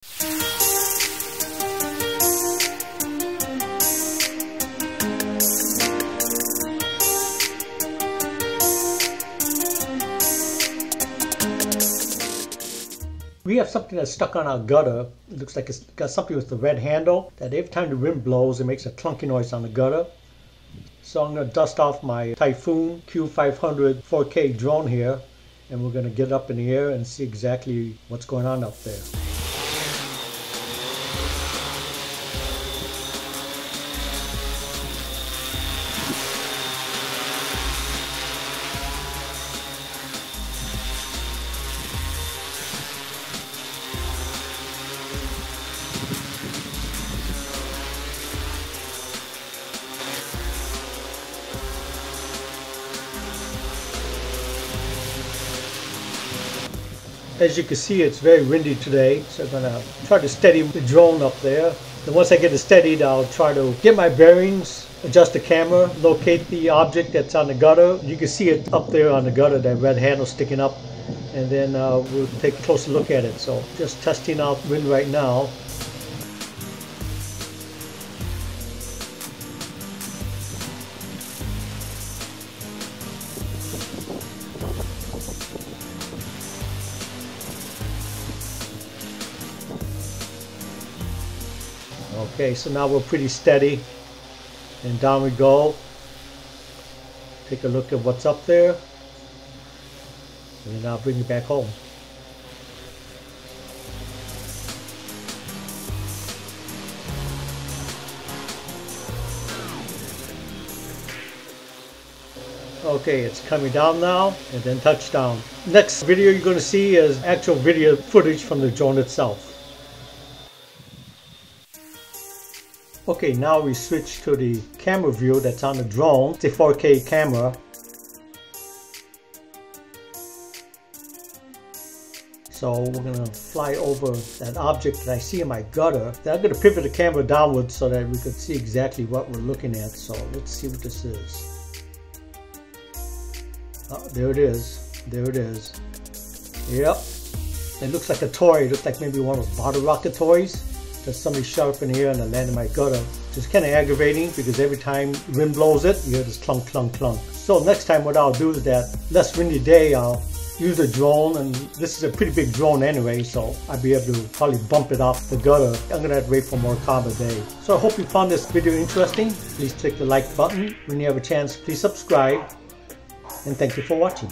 We have something that's stuck on our gutter. It looks like it's got something with the red handle that every time the wind blows, it makes a clunky noise on the gutter. So I'm going to dust off my Typhoon Q500 4K drone here, and we're going to get it up in the air and see exactly what's going on up there. As you can see, it's very windy today, so I'm going to try to steady the drone up there. And once I get it steadied, I'll try to get my bearings, adjust the camera, locate the object that's on the gutter. You can see it up there on the gutter, that red handle sticking up, and then we'll take a closer look at it. So just testing out wind right now. Okay, so now we're pretty steady, and down we go. Take a look at what's up there, and then I'll bring it back home. Okay, it's coming down now, and then touchdown. Next video you're going to see is actual video footage from the drone itself. Okay, now we switch to the camera view that's on the drone. It's a 4K camera. So we're going to fly over that object that I see in my gutter. Then I'm going to pivot the camera downwards so that we can see exactly what we're looking at. So let's see what this is. Oh, there it is. There it is. Yep. It looks like a toy. It looks like maybe one of those bottle rocket toys. There's somebody shot up in here and it landed in my gutter. It's kind of aggravating because every time the wind blows it, you hear this clunk, clunk, clunk. So next time what I'll do is that less windy day, I'll use the drone, and this is a pretty big drone anyway, so I'll be able to probably bump it off the gutter. I'm gonna have to wait for a more calmer day. So I hope you found this video interesting. Please click the like button. When you have a chance, please subscribe, and thank you for watching.